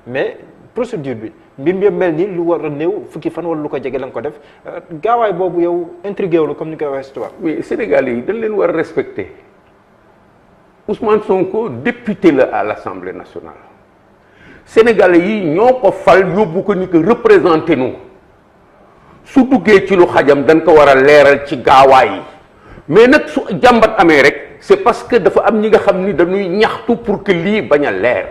mais procédure bi mbir mi mel ni lu war a néew fukki fan wala lu ko jege la nga ko def gaawaay boobu yow intrigué wu la comme ni koy waxee si tubaab. mais Sénégalais yi dañ leen war a respecter Ousmane Sonko député la à l'Assemblée nationale Sénégalais yi ñoo ko fal yóbbu ko ni ko représenté nu su duggee ci lu xajam dañ ko war a leeral ci gaawaay yi mais nag su jàmbat amee rek c'est parce que dafa am ñi nga xam ni dañuy ñaxtu pour que lii bañ a leer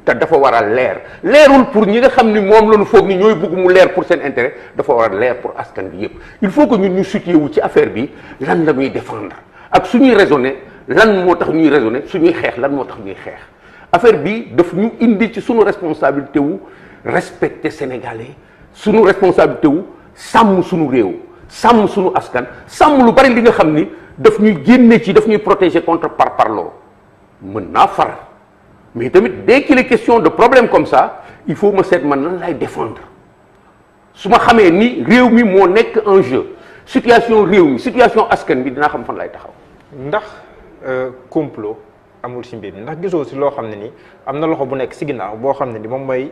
te dafa war a leer leerul pour ñi nga xam ni moom la ñu foog ni ñooy bëgg mu leer pour seen intérêt dafa war a leer pour askan bi yëpp il faut que ñun ñu situé wu ci affaire bi lan la ñuy défendre ak suñuy raisonner lan moo tax ñuy raisonner suñuy xeex lan moo tax ñuy xeex affaire bi daf ñu indi ci suñu responsabilité wu respecter sénégalais suñu responsabilité wu sàmm suñu réew sàmm suñu askan sàmm lu bari li nga xam ni daf ñuy génne ci daf ñuy protéger contre parparloo mën naa far mais tamit dès qu'il est question de problème comme ça il faut ma seet man lan lay défendre su ma xamee ni réew mi moo nekk en jeu situation réew mi situation askan bi dinaa xam fan lay taxaw. ndax complot amul si mbir mi ndax gisoo si loo xam ne ni am na loxo bu nekk si ginnaaw boo xam ne ni moom mooy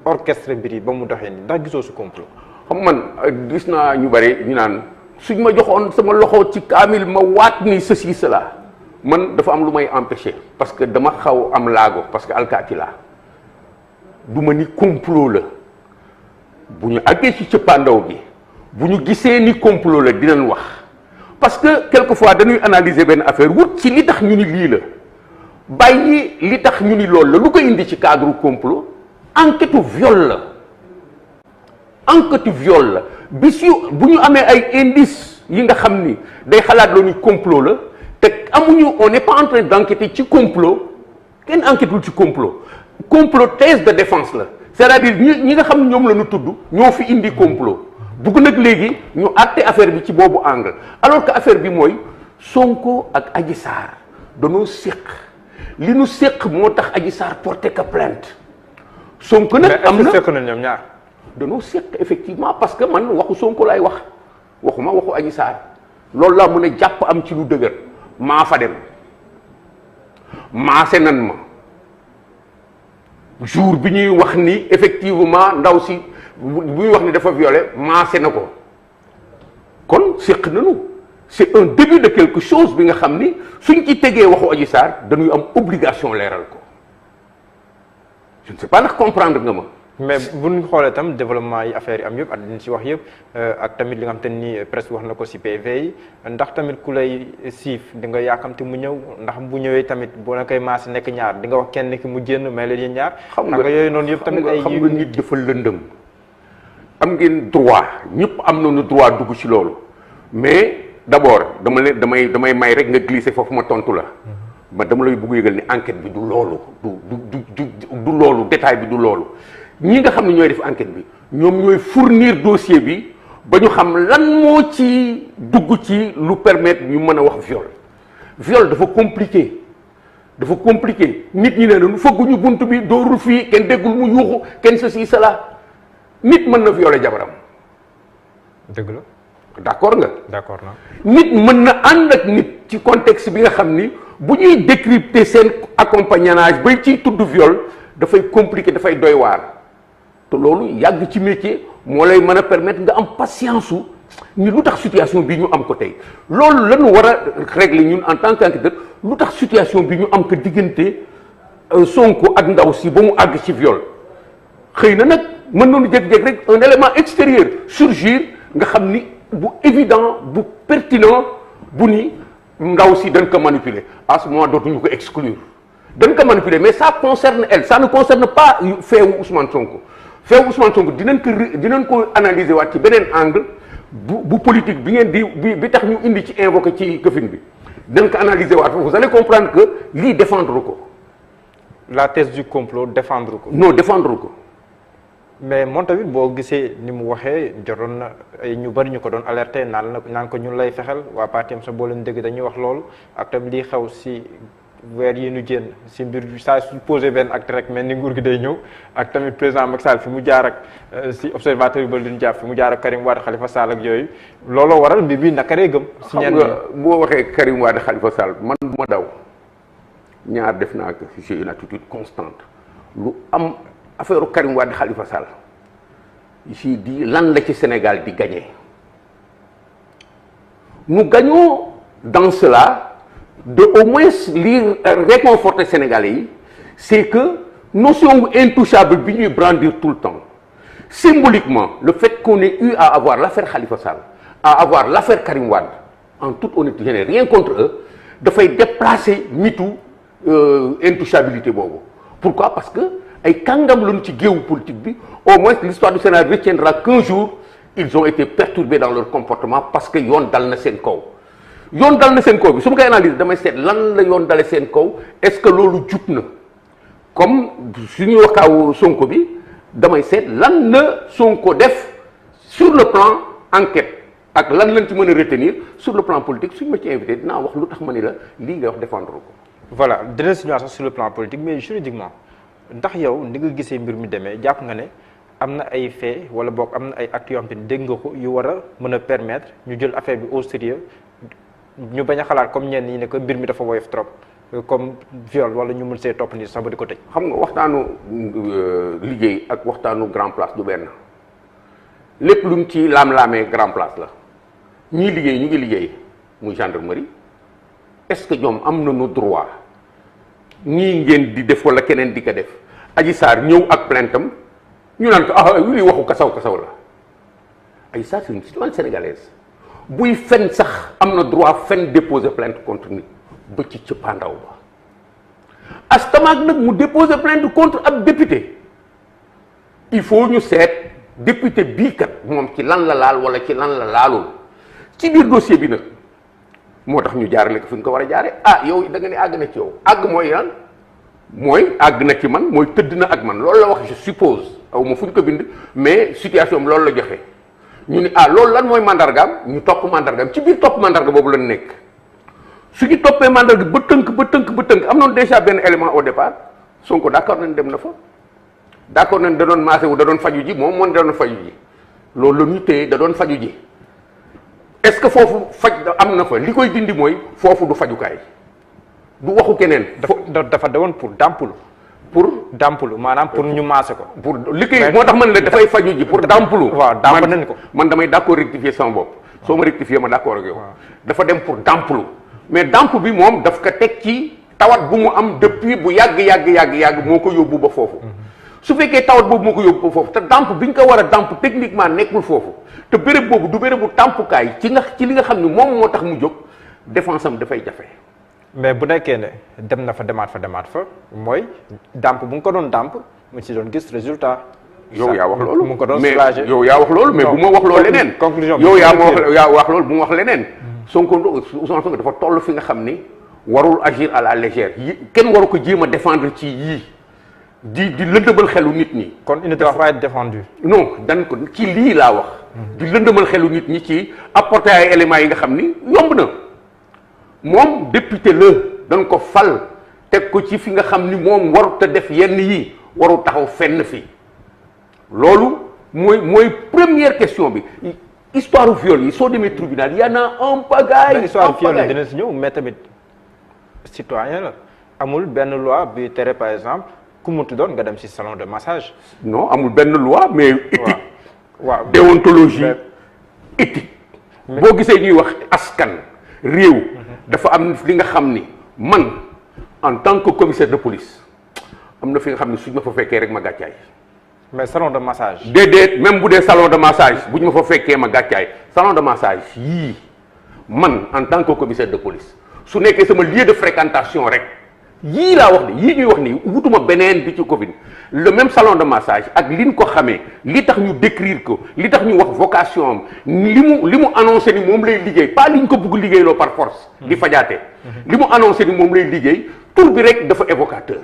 orchestre mbir yi ba mu doxee ni ndax gisoo si complot. xam man gis naa ñu bari ñu naan suñ ma joxoon sama loxo ci kaamil ma waat ni ceci cela man dafa am lu may empêcher parce que dama xaw am laago parce que alkaati laa du ma ni complot la bu ñu àggee ci cëppaandaw bi bu ñu gisee ni complot la dinañ wax parce que quelquefois dañuy analyser benn affaire wut ci li tax ñu ni lii la bàyyi li tax ñu ni loolu la lu ko indi ci cadre complot enquête viol la enquête viol la bis yu bu ñu amee ay indices yi nga xam ni day xalaat loo ni complot la te amuñu on n'est pas en train d'enquêter ci complot kenn enquêtul ci complot thèse de défense la c'est-à-dire ñi nga xam ne ñoom la ñu tudd ñoo fi indi complot bugg nag léegi ñu àtte affaire bi ci boobu angle alors que affaire bi mooy Sonko ak Adji Sarr danoo séq li nu séq moo tax Adji Sarr porté ka plainte Sonko nag am na séq na ñoom ñaar danoo séq effectivement parce que man waxu Sonko laay wax waxuma waxu Adji Sarr loolu laa mën a jàpp am ci lu dëgër maa fa dem maase nan ma jour bi ñuy wax ni effectivement ndaw si bu ñuy wax ni dafa violé maase na ko kon séq nañu c'est un début de quelque chose bi nga xam ni suñ ci tegee waxu Adji Sarr dañuy am obligation leeral ko je ne sais pas ndax comprendre nga ma. mais bu ñu xoolee tam développement yi affaire yi am yëpp ak li ñu si wax yëpp ak tamit li nga xam te ni presque wax na ko si PV yi ndax tamit ku lay siif di nga yaakamte mu ñëw ndax bu ñëwee tamit boo na koy maas nekk ñaar di nga wax kenn ki mu jénn may leen yéen ñaar. xam nga yooyu noonu yëpp tamit ay xam nga nit dafa lëndëm am ngeen droit ñëpp am nañu droit dugg ci loolu mais d'abord damay may rek nga glisser foofu ma tontu la. ma dama lay bëgg yëgal ni enquête bi du loolu du loolu détail bi du loolu. ñi nga xam ne ñooy def enquête bi ñoom ñooy fournir dossier bi ba ñu xam lan moo ci dugg ci lu permettre ñu mën a wax viol dafa compliqué nit ñi ne nañu fëgguñu bunt bi doorul fii kenn déggul mu yuuxu kenn ceci cela nit mën na violer jabaram dëgg la d'accord nga d'accord na nit mën na ànd ak nit ci contexte bi nga xam ni bu ñuy décrypter seen accompagnage bay ciy tudd viol dafay compliqué dafay doy waar te loolu yàgg ci métier moo lay mën a permettre nga am patience su ni lu tax situation bi ñu am ko tey loolu lañu war a régler ñun en tant qu'enquêteur lu tax situation bi ñu am ko diggante Sonko ak ndaw si ba mu àgg ci viol xëy na nag mën nañu jékki-jékki rek un élément extérieur surgir nga xam ni bu évident bu pertinent bu ni ndaw si dañ ko manipuler à ce moment dootuñu ko exclure dañ ko manipuler mais ça concerne elle ça ne concerne pas feewu Ousmane Sonko feewu Ousmane Sonko dinañ ko analyser waat ci beneen angle bu politique bi ngeen bi tax ñu indi ci invoqué ci këfin bi dinañ ko analyser waat vous allez comprendre que lii défendre ko. la thèse du complot défendre ko. non défendre ko. mais moom tamit boo gisee ni mu waxee jotoon na ay ñu bari ñu ko doon alerté naan ko ñun lay fexel waa parti am sa boo leen dégg dañuy wax loolu ak tam lii xew si weer yi ñu génn si mbir saa su posé benn acte rek mel ni nguur gi day ñëw ak tamit président Macky Sall fi mu jaar ak si observateur yu bëri duñu jàpp fi mu jaar ak Karim Wade Khalifa Sall ak yooyu looloo waral mbir bi nakaree gëm. si ñenn xam nga boo waxee Karim Wade Khalifa Sall man du ma daw ñaar def naa ko j'ai une attitude constante lu am affaire Karim Wade Khalifa Sall j'ai dit lan la ci Sénégal di gagner. Nous gagnons dans cela de au moins lire réconforter Sénégalais, c'est que notion intouchable bi ñuy brandir tout le temps. Symboliquement, le fait qu'on ait eu à avoir l'affaire Khalifa Sall, à avoir l'affaire Karim Wade, en toute honnêteté, je n'ai rien contre eux, dafay déplacer mitu intouchabilité boobu. Pourquoi? Parce que ay kàngam lañu ci géewu politique bi, au moins l'histoire du Sénégal retiendra qu'un jour ils ont été perturbés dans leur comportement parce que yoon dal na seen kaw. Yoon dal na seen kaw bi su ma koy analyse damay seet lan la yoon dale seen kaw, est-ce que loolu jub na comme suñu waxaawu Sonko bi damay seet lan la Sonko def sur le plan enquête ak lan lañ ci mën a retenir sur le plan politique suñu ma ci invité dinaa wax lu tax ma ni la lii nga wax défendre ko. Voilà dina si ñëwaat sax sur le plan politique mais juridiquement ndax yow ni nga gisee mbir mi demee jàpp nga ne am na ay faits wala boog am na ay actes yoo xam te ni dégg nga ko yu war a mën a permettre ñu jël affaire bi au sérieux ñu bañ a xalaat comme ñenn ñi ne que mbir mi dafa woyof trop comme viol wala ñu mën see topp ni sax ba di ko tëj. xam nga waxtaanu liggéey ak waxtaanu grand place du benn lépp luñ ci laam-laamee grand place la ñii liggéey ñu ngi liggéey muy gendarmerie est-ce que ñoom am nañu droit ñii ngeen di def wala keneen di ko def Adji Sarr ñëw ak plainte am ñu naan ko ah lii waxu kasaw la Adji Sarr c'est une citoyenne sénégalaise buy fen sax am na droit fen déposer plainte contre nit ba ci cëppaandaw ba astamaak nag mu déposer plainte contre ab député il faut ñu seet député bii kat moom ci lan la laal wala ci lan la laalul ci biir dossier bi nag moo tax ñu jaarale ko fi ñu ko war a jaare ah yow da nga ne àgg na ci yow àgg mooy lan mooy àgg na ci man mooy tëdd na ak man loolu la wax je suppose aw ma fu ñu ko bind mais situation bi loolu la joxe ñu ni ah loolu lan mooy mandargaam ñu topp mandargaam ci biir topp mandarga boobu la nekk su ñu toppee mandarga ba tënk am noonu déjà benn élément au départ Sonko d'accord nañ dem na fa d'accord nañ da doon maase wu da doon faju ji moom da doon faju ji loolu la ñu téye da doon faju ji est-ce que foofu faj am na fa li koy dindi mooy foofu du fajukaay du waxu keneen. dafa dewoon pour dàmpalu maanaam pour ñu maase ko. pour liggéey moo tax man la dafay faju ji pour dàmpalu. waaw dàmp nañ ko man damay d'accord rectifier sama bopp. soo ma rectifier ma d'accord ak yow. dafa dem pour dàmpalu mais dàmp bi moom daf ko teg ci tawat bu mu am depuis bu yàgg moo ko yóbbu ba foofu. su fekkee tawat boobu moo ko yóbbu ba foofu te dàmp bi ñu ko war a dàmp techniquement nekkul foofu te béréb boobu du bérébu dàmpukaay ci li nga xam ne moom moo tax mu jóg défense am dafay jafe. mais bu nekkee ne dem na fa demaat fa mooy dàmp bu nga ko doon dàmp mu ci doon gis résultat. yow yaa wax loolu mu ko doon soulager yow yaa wax loolu mais bu ma wax loolu leneen. conclusion yow yaa wax loolu bu ma wax leneen. Ousmane Sonko dafa toll fi nga xam ni warul agir à la légère kenn waru ko jéem a défendre ci yii di lëndëmal xelu nit ñi. kon il ne doit pas être défendu. non dan ko ci lii laa wax. di lëndëmal xelu nit ñi ci apporter ay éléments yi nga xam ni yomb na. moom député la dañ ko fal teg ko ci fi nga xam ni moom warut a def yenn yi warul taxaw fenn fi loolu mooy première question bi histoire u viol yi soo demee tribunal y en a un pagaille. histoire viol yi dina si ñëw mais tamit citoyen la amul benn loi bi tere par exemple ku mutu doon nga dem si salon de massage. non amul benn loi mais éthique. waaw déontologie éthique. boo gisee ñuy wax askan réew. dafa am li nga xam ni man en tant que commissaire de police am na fi nga xam ni suñ ma fa fekkee rek ma gàccaay. mais salon de massage. déedéet même bu dee salon de massage buñ ma fa fekkee ma gàccaay salon de massage yii man en tant que commissaire de police su nekkee sama lieu de fréquentation rek yii laa wax de yii ñuy wax ni wutuma beneen bi ci Covid le même salon de massage ak liñ ko xamee li tax ñu décrire ko li tax ñu wax vocation am li mu annoncé ni moom lay liggéey pas liñ ko bëgg liggéeyloo par force. di fajaate li mu annoncé ni moom lay liggéey tur bi rek dafa évocateur.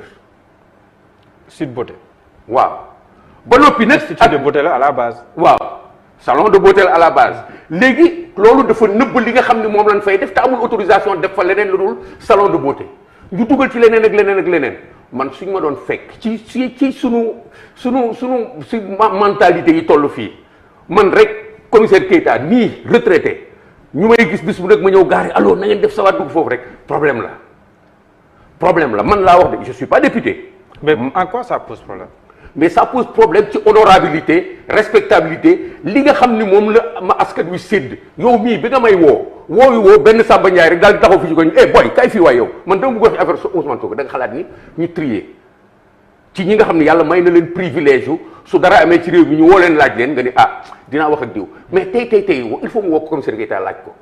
Sweet Beauté. waaw ba noppi nag. institut de beauté la à la base. waaw salon de beauté la à la base léegi loolu dafa nëbb li nga xam ni moom lañ fay def te amul autorisation def fa leneen lu dul salon de beauté. ñu dugal ci leneen ak leneen man suñ ma doon fekk ci sunu mentalité yi toll fii man rek commissaire Keita nii retraité ñu may gis bis bu nekk ma ñëw gaari alors na ngeen def sawaat dugg foofu rek problème la man laa wax de je suis pas député. mais en quoi ça pose problème. mais ça pose problème ci honorabilité respectabilité li nga xam ni moom la ma askan wi sédd yow mii bi nga may woo benn Samba Ndiaye rek daal di taxaw fi ci ko boy kay fii waay yow man dama bëgg wax affaire Ousmane Sonko da nga xalaat ni ñu trier ci ñi nga xam ne yàlla may na leen privilège su dara amee ci réew mi ñu woo leen laaj leen nga ni dinaa wax ak diw mais tey il faut mu woo ko commissaire Keita laaj ko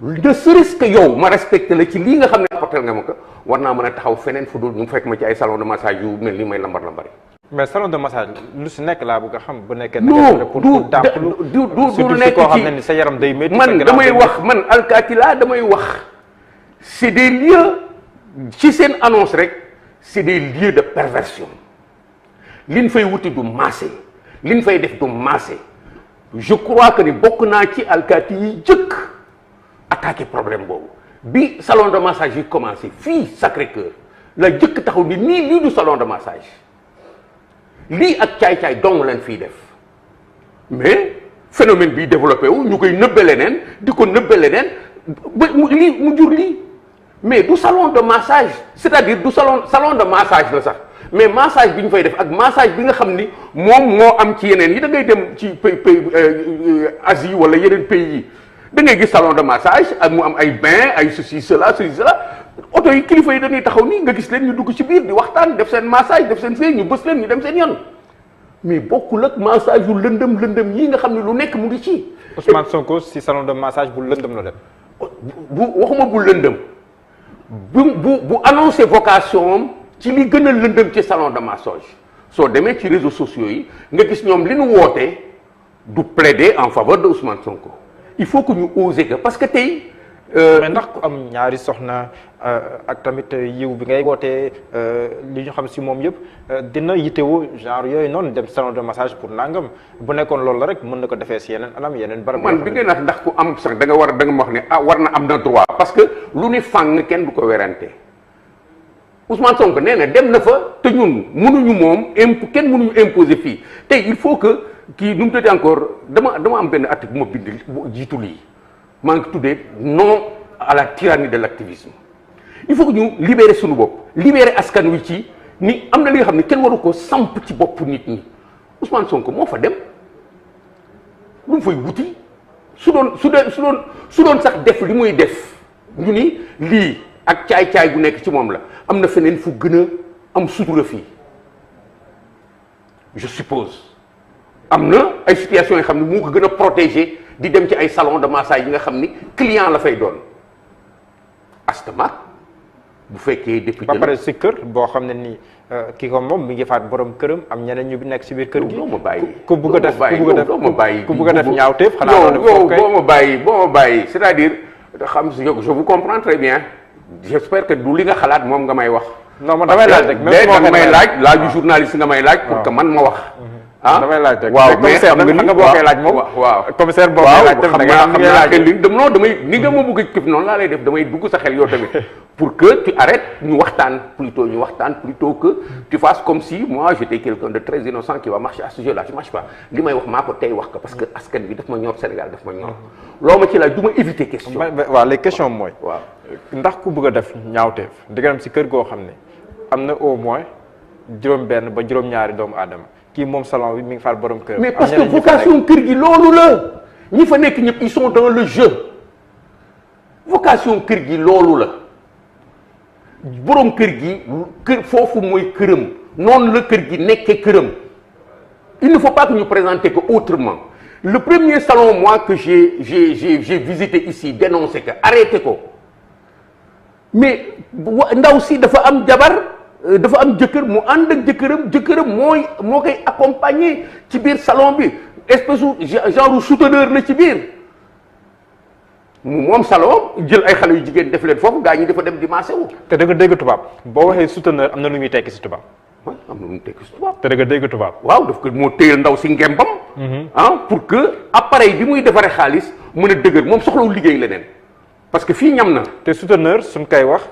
ne serait-ce que yow ma respecté la ci lii nga xam ne apporté nga ma ko war naa mën a taxaw feneen fu dul ñu fekk ma ci ay salon de massage yu mel ni may lambar mais salon de massage lu si nekk laa bëgg a xam bu nekkee. non du nekk koo xam ne ni sa yaram day métti. man damay wax man alkaati laa damay wax c'est des lieux ci seen annonce rek c'est des lieux de perversion liñ fay wuti du massé liñ fay def du massé je crois que ni bokk naa ci alkaati yi jëkk attaqué problème boobu bi salon de massage yi commencé fii Sacré-Cœur la jëkk taxaw ni nii lii du salon de massage lii ak caay-caay dong leen fii def mais phénomène bi développé wu ñu koy nëbbe leneen di ko nëbbe leneen ba mu jur lii mais du salon de massage c'est-à-dire du salon de massage la sax mais massage bi ñu fay def ak massage bi nga xam ni moom moo am ci yeneen yi da ngay dem ci pays Asie wala yeneen pays yi da ngay gis salon de massage ak mu am ay bain ay ceci cela oto yi kilifa yi dañuy taxaw nii nga gis leen ñu dugg ci biir di waxtaan def seen massage def seen fee ñu bës leen ñu dem seen yoon mais bokkul ak massage yu lëndëm yii nga xam ne lu nekk mu ngi ci. Ousmane Sonko si salon de massage bu lëndëm la dem. waxuma bu lëndëm bu annoncé vocation am ci li gën a lëndëm ci salon de massage soo demee ci réseaux sociaux yi nga gis ñoom li nu wootee du plaider en faveur de Ousmane Sonko il faut que ñu oser que parce que tey. mais ndax ku am ñaari soxna ak tamit yiw bi ngay wootee li ñu xam si moom yëpp dina yitewoo genre yooyu noonu dem salon de massage pour nangam bu nekkoon loolu la rek mën na ko defee si yeneen anam yeneen barab. man bi nga ndax ku am sax da nga ma wax ne war na am na droit. parce que lu ni fàng kenn du ko werante Ousmane Sonko nee na dem na fa te ñun mënuñu moom kenn mënuñu imposer fii tey il faut que kii nu mu tëddee encore dama am benn article bu ma bind jiitu lii. maa ngi tuddee non à la tyrannie de l'activisme il faut que ñu libérer suñu bopp libérer askan wi ci ni am na li nga xam ne kenn waru ko samp ci bopp nit ñi Ousmane Sonko moo fa dem lu mu fay wuti su doon sax def li muy def ñu ni lii ak caay-caay gu nekk ci moom la am na feneen fu gën a am sutura fii je suppose am na ay situations yoo xam ne moo ko gën a protéger di dem ci ay salon de massage yi nga xam ni client la fay doon astama bu fekkee député ba pare si kër boo xam ne nii ki ko moom mi ngi faat borom këram am ñeneen ñu nekk si biir kër gi. doo ma bàyyi ku bëgg a def ku bëgg a def ñaawteef. xanaa boo ma bàyyi c'est-à-dire xam si je vous comprends très bien j'espère que du li nga xalaat moom nga may wax. non man damay laaj rek même su ma may laaju journaliste nga may laaj. pour que man ma wax. damay laaj rek waaw mais xam nga boo koy laaj moom. waaw commissaire boo koy laaj xam naa non damay ni nga ma bëgg a këf noonu laa lay def damay dugg sa xel yow tamit pour que tu arrêtes ñu waxtaan plutôt que tu fasses comme si moi j'étais quelqu'un de très innocent qui va marcher à ce sujet là je marche pas li may wax maa ko tey wax ko parce que askan bi daf ma ñor Sénégal daf ma ñor loo ma ci laaj du ma éviter question. waaw les questions mooy. waaw ndax ku bëgg a def ñaawteef di nga dem si kër goo xam ne am na au moins juróom-benn ba juróom-ñaari doomu aadama. kii moom salon bi mi ngi faal borom kër. mais parce que vocation kër gi loolu la ñi fa nekk ñëpp ils sont dans le jeu vocation kër gi loolu la borom kër gi kër foofu mooy këram noonu la kër gi nekkee këram il ne faut pas que ñu présenter que autrement le premier salon moi que j'ai visité ici dénoncé que arrêté ko mais ndaw si dafa am jabar. dafa am jëkkër mu ànd ak jëkkëram moo koy accompagner ci biir salon bi espèce genre souteneur la ci biir moom salon jël ay xale yu jigéen def leen foofu gaa ñi dafa dem di massé wu. te da nga dégg tubaab boo waxee souteneur am na lu muy tekki si tubaab. am na lu muy tekki si tubaab. te da nga dégg tubaab. waaw daf ko moo téyel ndaw si ngembam. pour que appareil bi muy defaree xaalis mën a dëgër moom soxlawul liggéey leneen parce que fii ñam na. te souteneur suñ koy wax.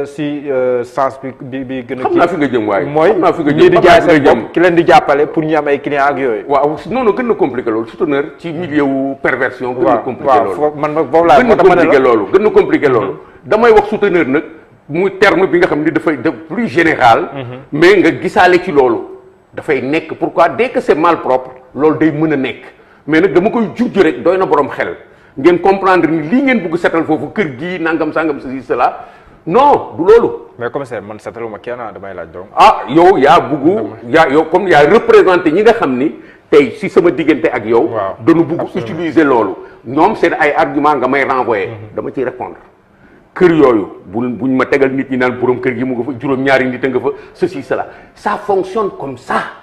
si sens bi gën a. xam naa fi nga jëm waaye. mooy ñii di jaay seen bopp ki leen di jàppale pour ñu am ay clients ak yooyu. waaw non gën na compliqué loolu souteneur ci milieu wu perversion. gën na compliqué loolu waaw man boobu laa gën na compliqué loolu. damay wax souteneur nag muy terme bi nga xam ni dafay de plus général. mais nga gisaale ci loolu dafay nekk pourquoi dès que c'est mal propre loolu day mën a nekk mais nag dama koy jujj rek doy na borom xel ngeen comprendre ni lii ngeen bëgg setal foofu kër gii nangam sangam ceci cela non du loolu. mais commissaire man setaluma kenn damay laaj donc. ah yow yaa bëgg yow comme yaa représenté ñi nga xam ni tey si sama diggante ak yow. waaw dañu bëgg utiliser loolu. ñoom seen ay argument nga may renvoyer. dama ciy répondre kër yooyu buñ ma tegal nit ñi naan borom kër gi mu nga fa juróom-ñaari nit a nga fa ceci cela ça fonctionne comme ça.